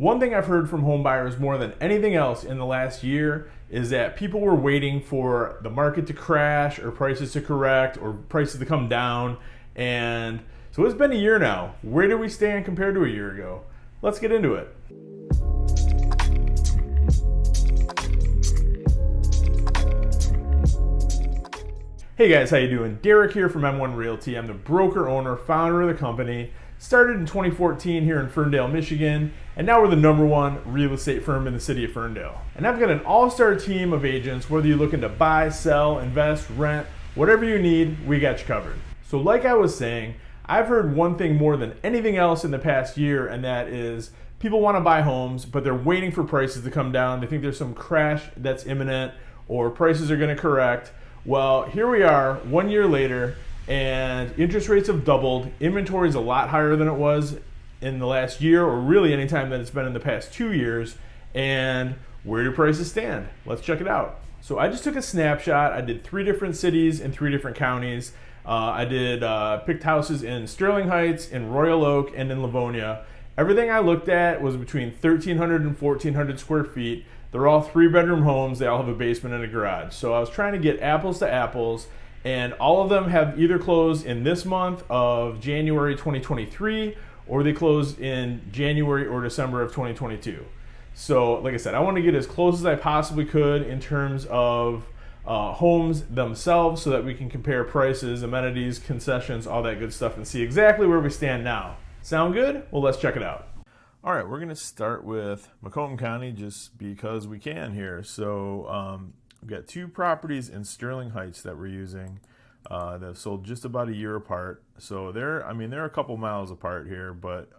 One thing I've heard from home buyers more than anything else in the last year is that people were waiting for the market to crash or prices to correct or prices to come down. And so it's been a year now. Where do we stand compared to a year ago? Let's get into it. Hey guys, how you doing? Derek here from M1 Realty. I'm the broker owner, founder of the company. Started in 2014 here in Ferndale, Michigan, and now we're the #1 real estate firm in the city of Ferndale. And I've got an all-star team of agents. Whether you're looking to buy, sell, invest, rent, whatever you need, we got you covered. So like I was saying, I've heard one thing more than anything else in the past year, and that is people want to buy homes, but they're waiting for prices to come down. They think there's some crash that's imminent or prices are going to correct. Well, here we are 1 year later, and interest rates have doubled. Inventory is a lot higher than it was in the last year, or really any time that it's been in the past 2 years. And where do prices stand? Let's check it out. So I just took a snapshot. I did 3 different cities in 3 different counties. I did picked houses in Sterling Heights, in Royal Oak, and in Livonia. Everything I looked at was between 1,300 and 1,400 square feet. They're all 3-bedroom homes. They all have a basement and a garage. So I was trying to get apples to apples, and all of them have either closed in this month of January 2023, or they closed in January or December of 2022. So like I said, I want to get as close as I possibly could in terms of homes themselves so that we can compare prices, amenities, concessions, all that good stuff, and see exactly where we stand now. Sound good? Well, let's check it out. All right, we're going to start with Macomb County just because we can here. So we've got 2 properties in Sterling Heights that we're using that have sold just about a year apart. So they're a couple miles apart here, but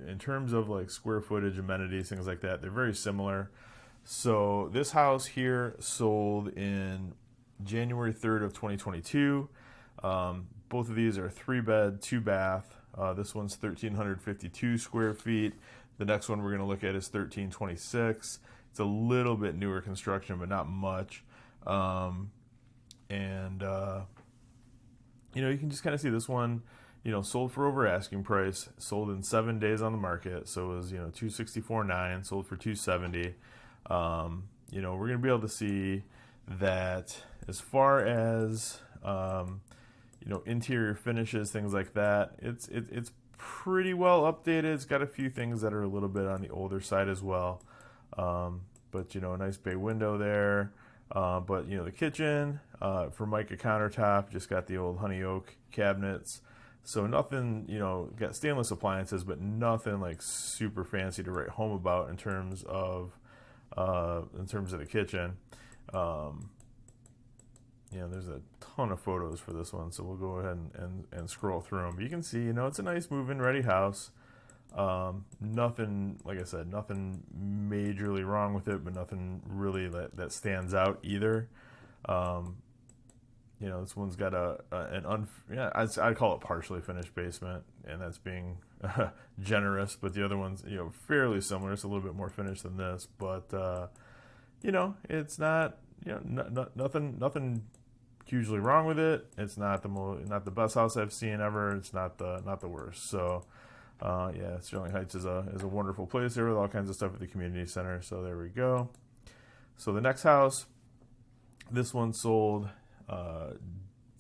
in terms of like square footage, amenities, things like that, they're very similar. So this house here sold in January 3rd of 2022. Both of these are 3-bed, 2-bath. This one's 1,352 square feet. The next one we're going to look at is 1,326. It's a little bit newer construction, but not much. You can just kind of see this one, sold for over asking price, sold in 7 days on the market. So it was, 264.9, sold for 270. We're going to be able to see that as far as, interior finishes, things like that, it's pretty well updated. It's got a few things that are a little bit on the older side as well. But a nice bay window there. But the kitchen, Formica countertop, just got the old honey oak cabinets. So nothing, got stainless appliances, but nothing like super fancy to write home about in terms of the kitchen. There's a ton of photos for this one, so we'll go ahead and scroll through them. But you can see, it's a nice move-in ready house. Nothing, like I said, nothing majorly wrong with it, but nothing really that stands out either. This one's got I'd call it partially finished basement, and that's being generous. But the other one's, fairly similar. It's a little bit more finished than this, but it's not, nothing hugely wrong with it. It's not the best house I've seen ever. It's not the worst. So. Sterling Heights is a wonderful place there with all kinds of stuff at the community center. So there we go. So the next house, this one sold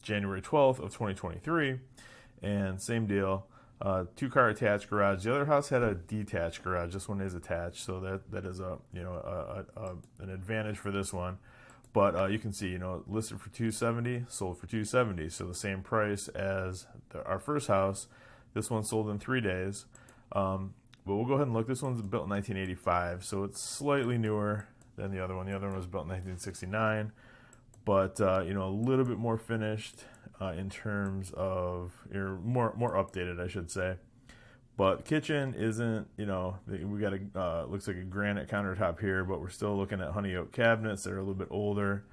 January 12th of 2023, and same deal, 2-car attached garage. The other house had a detached garage. This one is attached, so that is an advantage for this one. But you can see, listed for 270, sold for 270, so the same price as our first house. This one sold in 3 days, but we'll go ahead and look. This one's built in 1985, so it's slightly newer than the other one. The other one was built in 1969, but a little bit more finished in terms of, or more updated, I should say. But kitchen isn't, we got looks like a granite countertop here, but we're still looking at honey oak cabinets that are a little bit older.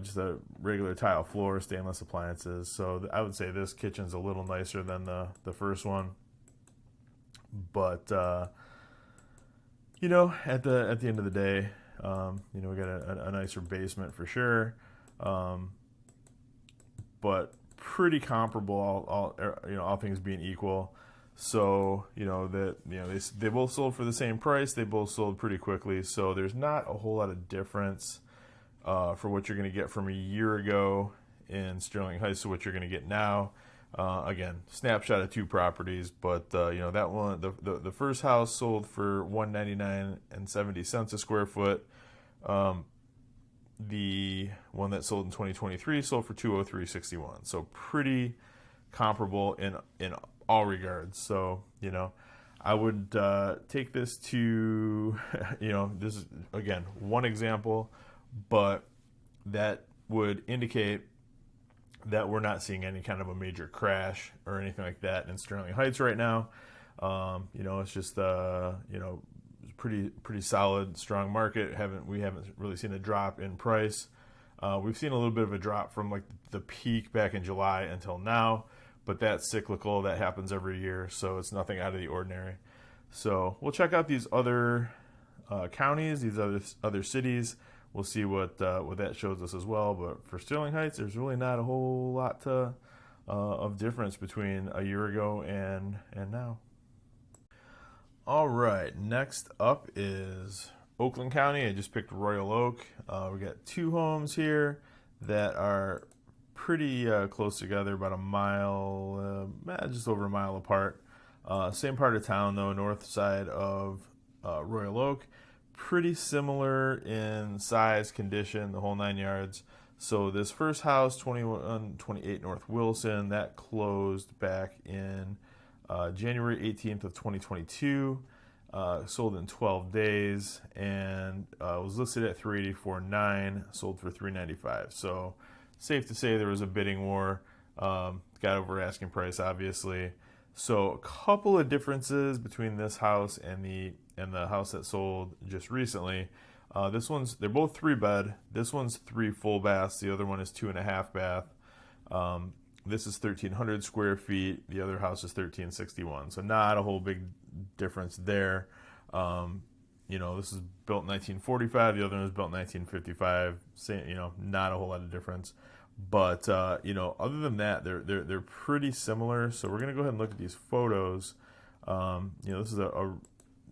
Just a regular tile floor, stainless appliances. So I would say this kitchen's a little nicer than the first one. But, at the end of the day, we got a nicer basement for sure. But pretty comparable, all things being equal. So they both sold for the same price. They both sold pretty quickly. So there's not a whole lot of difference for what you're going to get from a year ago in Sterling Heights to what you're going to get now. Again, snapshot of two properties, but that one, the first house sold for $199.70 a square foot. The one that sold in 2023 sold for $203.61. So pretty comparable in all regards. So I would take this to this is again one example, but that would indicate that we're not seeing any kind of a major crash or anything like that in Sterling Heights right now. It's just pretty solid, strong market. We haven't really seen a drop in price. We've seen a little bit of a drop from like the peak back in July until now, but that's cyclical. That happens every year, so it's nothing out of the ordinary. So we'll check out these other counties, these other cities. We'll see what that shows us as well. But for Sterling Heights, there's really not a whole lot of difference between a year ago and now. All right, next up is Oakland County. I just picked Royal Oak. We got two homes here that are pretty close together, about a mile, just over a mile apart. Same part of town though, north side of Royal Oak. Pretty similar in size, condition, the whole 9 yards. So this first house, 2128 North Wilson, that closed back in January 18th of 2022. Sold in 12 days and was listed at $384,900, sold for $395,000. So safe to say there was a bidding war. Got over asking price, obviously. So a couple of differences between this house and the house that sold just recently. They're both 3-bed. This one's 3 full baths. The other one is 2.5 bath. This is 1,300 square feet. The other house is 1,361. So not a whole big difference there. This is built in 1945. The other one was built in 1955. Not a whole lot of difference. But other than that, they're pretty similar. So we're gonna go ahead and look at these photos.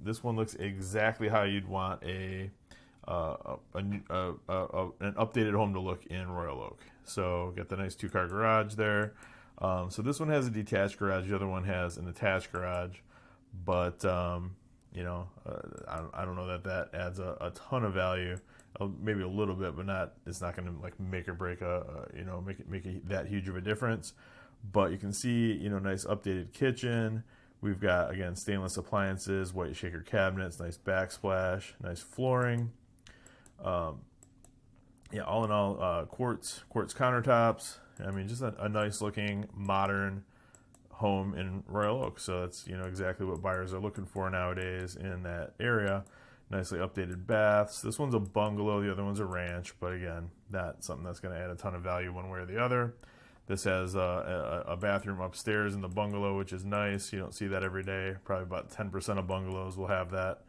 This one looks exactly how you'd want an updated home to look in Royal Oak. So got the nice 2-car garage there. So this one has a detached garage. The other one has an attached garage. But I don't know that adds a ton of value. Maybe a little bit, but not. It's not going to like make or break that huge of a difference. But you can see nice updated kitchen. We've got again stainless appliances, white shaker cabinets, nice backsplash, nice flooring. All in all, quartz countertops. I mean, just a nice looking modern home in Royal Oak. So that's exactly what buyers are looking for nowadays in that area. Nicely updated baths. This one's a bungalow, the other one's a ranch, but again, not something that's going to add a ton of value one way or the other. This has a bathroom upstairs in the bungalow, which is nice. You don't see that every day. Probably about 10% of bungalows will have that,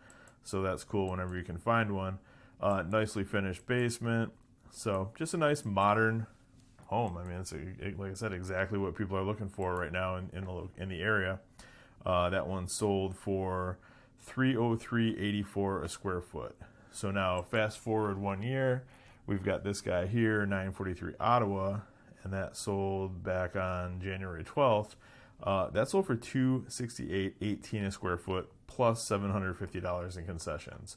so that's cool whenever you can find one. Nicely finished basement. So just a nice modern home. I mean, it's like I said, exactly what people are looking for right now in the area. That one sold for $303.84 a square foot. So now fast forward 1 year, we've got this guy here, 943 Ottawa, and that sold back on January 12th. That sold for $268.18 a square foot plus $750 in concessions.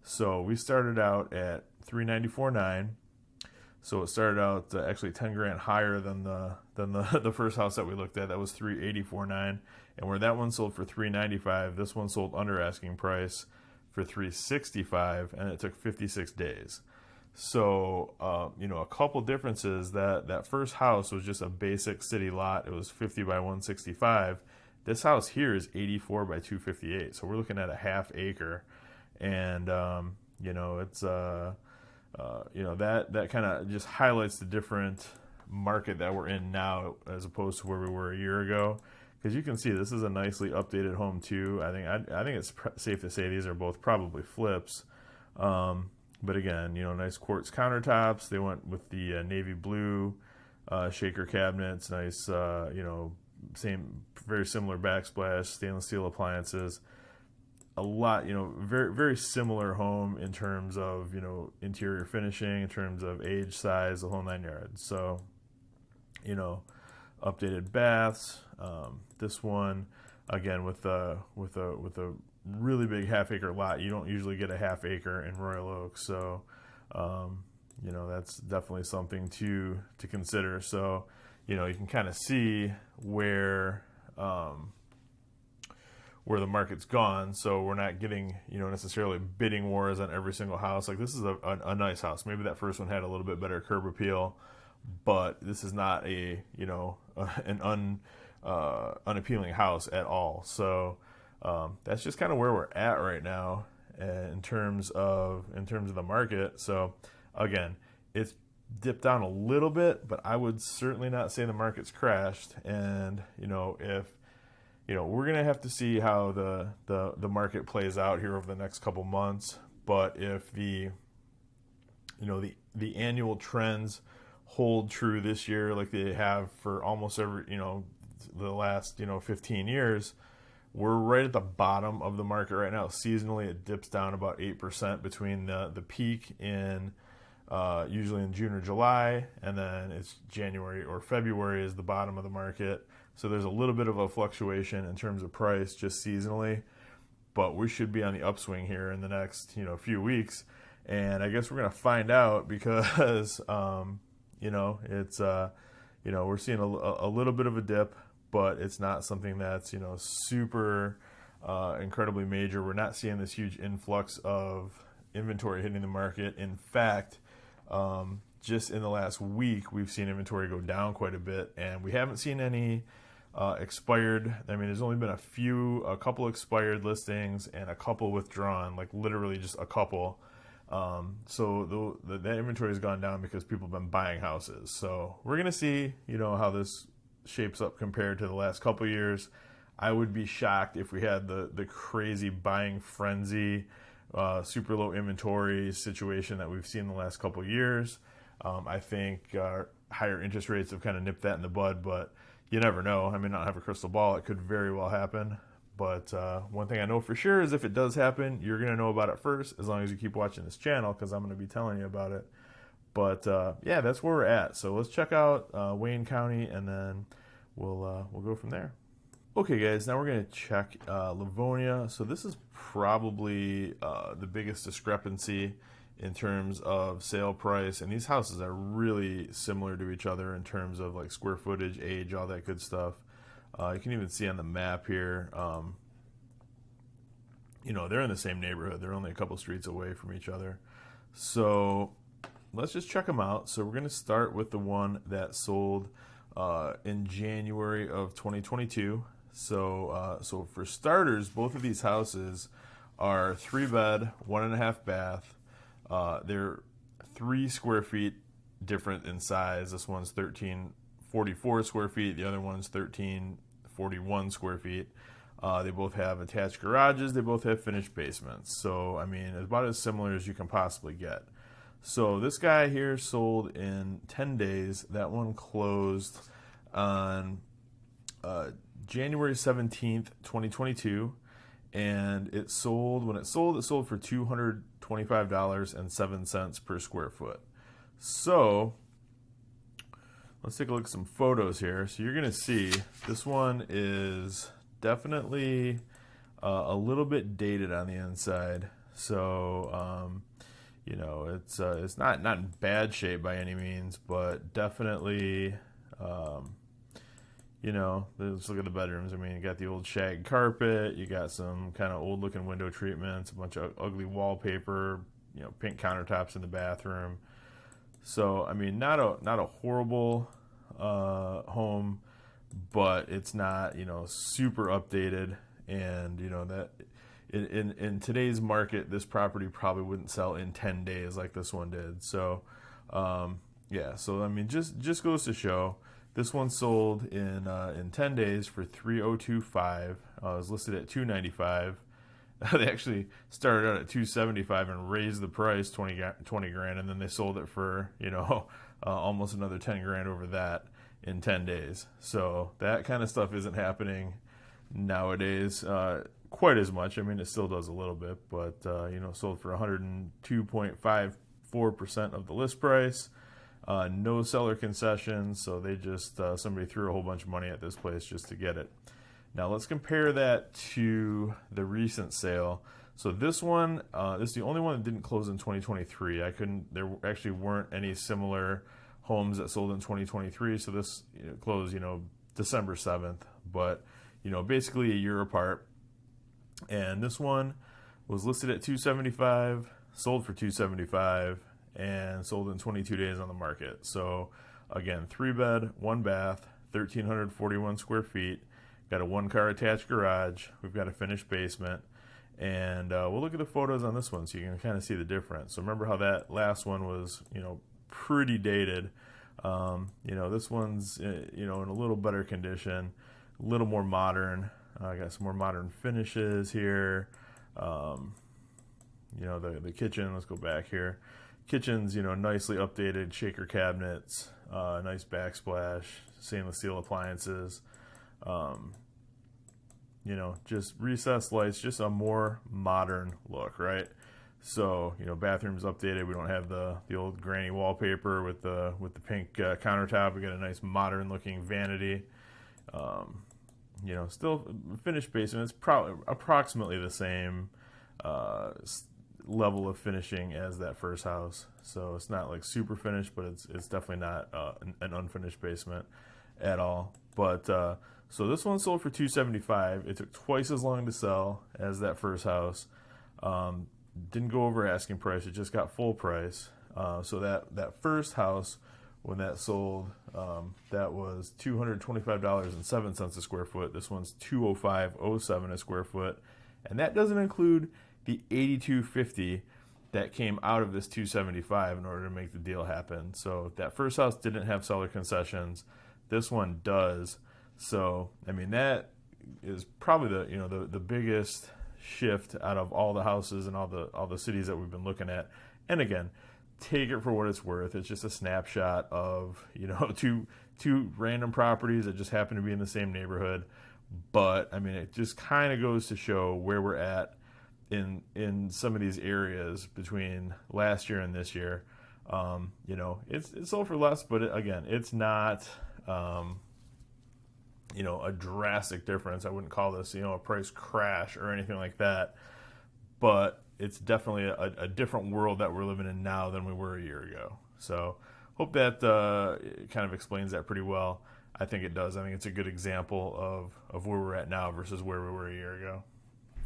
So we started out at $394,900. So it started out actually $10,000 higher than the first house that we looked at. That was $384,900, and where that one sold for $395,000, this one sold under asking price for $365,000, and it took 56 days. So a couple differences. That first house was just a basic city lot. It was 50 by 165. This house here is 84 by 258. So we're looking at a half acre, and it's that kind of just highlights the different market that we're in now as opposed to where we were a year ago. Because you can see this is a nicely updated home too. I think it's safe to say these are both probably flips. But again, nice quartz countertops. They went with the navy blue shaker cabinets. Nice, same, very similar backsplash, stainless steel appliances. A lot, very, very similar home in terms of, interior finishing, in terms of age, size, the whole 9 yards. So, updated baths. This one, again, with a really big half-acre lot. You don't usually get a half-acre in Royal Oak, so that's definitely something to consider. So, you can kind of see where the market's gone. So we're not getting necessarily bidding wars on every single house. Like, this is a nice house. Maybe that first one had a little bit better curb appeal, but this is not an unappealing house at all. So that's just kind of where we're at right now in terms of the market. So again, it's dipped down a little bit, but I would certainly not say the market's crashed. And if we're gonna have to see how the market plays out here over the next couple months. But if the annual trends hold true this year, like they have for almost every the last 15 years, we're right at the bottom of the market right now. Seasonally, it dips down about 8% between the peak in usually in June or July, and then it's January or February is the bottom of the market. So there's a little bit of a fluctuation in terms of price just seasonally, but we should be on the upswing here in the next few weeks. And I guess we're gonna find out because it's we're seeing a little bit of a dip, but it's not something that's super incredibly major. We're not seeing this huge influx of inventory hitting the market. In fact, just in the last week, we've seen inventory go down quite a bit, and we haven't seen any expired. I mean, there's only been a couple expired listings and a couple withdrawn, like literally just a couple. So that inventory has gone down because people have been buying houses. So we're going to see, how this shapes up compared to the last couple of years. I would be shocked if we had the crazy buying frenzy, super low inventory situation that we've seen the last couple of years. I think higher interest rates have kind of nipped that in the bud, but you never know. I mean, not have a crystal ball. It could very well happen. But one thing I know for sure is if it does happen, you're going to know about it first, as long as you keep watching this channel, because I'm going to be telling you about it. But yeah, that's where we're at. So let's check out Wayne County, and then we'll go from there. Okay, guys, now we're going to check Livonia. So this is probably the biggest discrepancy in terms of sale price, and these houses are really similar to each other in terms of like square footage, age, all that good stuff. You can even see on the map here, they're in the same neighborhood. They're only a couple streets away from each other. So let's just check them out. So we're going to start with the one that sold in January of 2022. So for starters, both of these houses are 3-bed, 1.5 bath. They're 3 square feet different in size. This one's 1344 square feet. The other one's 1341 square feet. They both have attached garages. They both have finished basements. So, I mean, it's about as similar as you can possibly get. So this guy here sold in 10 days. That one closed on January 17th, 2022. And when it sold for $225.07 per square foot. So let's take a look at some photos here. So you're going to see this one is definitely a little bit dated on the inside. So, it's not in bad shape by any means, but definitely, let's look at the bedrooms. I mean, you got the old shag carpet, you got some kind of old looking window treatments, a bunch of ugly wallpaper, pink countertops in the bathroom. So, I mean, not a horrible home, but it's not, super updated. And, that in today's market, this property probably wouldn't sell in 10 days like this one did. So, yeah, so, I mean, just goes to show. This one sold in 10 days for $302,500. It was listed at $295,000. They actually started out at $275,000 and raised the price 20 grand, and then they sold it for almost another $10,000 over that. in 10 days. So that kind of stuff isn't happening nowadays quite as much. I mean, it still does a little bit, but sold for 102.54% of the list price. No seller concessions, so they just somebody threw a whole bunch of money at this place just to get it. Now let's compare that to the recent sale. So this one, this is the only one that didn't close in 2023. There actually weren't any similar homes that sold in 2023. So this closed, December 7th, but basically a year apart. And this one was listed at $275, sold for $275, and sold in 22 days on the market. So again, 3-bed, 1-bath, 1,341 square feet. Got a 1-car attached garage. We've got a finished basement. And we'll look at the photos on this one so you can kind of see the difference. So remember how that last one was, pretty dated. This one's, in a little better condition, a little more modern. I got some more modern finishes here. The kitchen, let's go back here. Kitchen's, nicely updated shaker cabinets, nice backsplash, stainless steel appliances. Just recessed lights, just a more modern look, right? So, bathroom's updated. We don't have the old granny wallpaper with the pink countertop. We got a nice modern looking vanity. Still finished basement. It's probably approximately the same level of finishing as that first house. So it's not like super finished, but it's definitely not an unfinished basement at all. But so this one sold for $275. It took twice as long to sell as that first house. Didn't go over asking price. It just got full price. So that first house, when that sold, that was $225.07 a square foot. This one's $205.07 a square foot, and that doesn't include the $82.50 that came out of this $275 in order to make the deal happen. So that first house didn't have seller concessions. This one does. So I mean, that is probably the biggest shift out of all the houses and all the cities that we've been looking at. And again, take it for what it's worth. It's just a snapshot of two random properties that just happen to be in the same neighborhood. But I mean, it just kind of goes to show where we're at in some of these areas between last year and this year. It's sold for less, but again, it's not a drastic difference. I wouldn't call this a price crash or anything like that, but it's definitely a different world that we're living in now than we were a year ago. So hope that kind of explains that pretty well. I think it does. I think it's a good example of where we're at now versus where we were a year ago.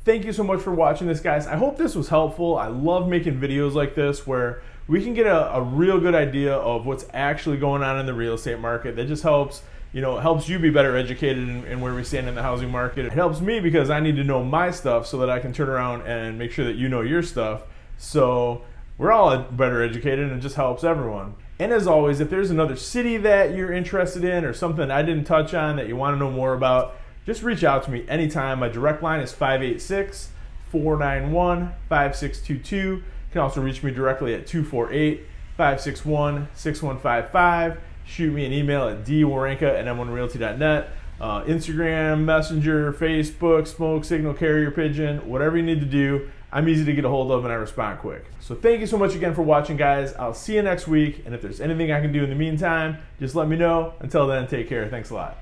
Thank you so much for watching this, guys. I hope this was helpful. I love making videos like this where we can get a real good idea of what's actually going on in the real estate market. That just helps, it helps you be better educated in where we stand in the housing market. It helps me because I need to know my stuff so that I can turn around and make sure that you know your stuff. So we're all better educated, and it just helps everyone. And as always, if there's another city that you're interested in or something I didn't touch on that you want to know more about, just reach out to me anytime. My direct line is 586-491-5622. You can also reach me directly at 248-561-6155. Shoot me an email at dwerenka@m1realty.net. Instagram, Messenger, Facebook, smoke signal, carrier pigeon, whatever you need to do. I'm easy to get a hold of and I respond quick. So thank you so much again for watching, guys. I'll see you next week. And if there's anything I can do in the meantime, just let me know. Until then, take care. Thanks a lot.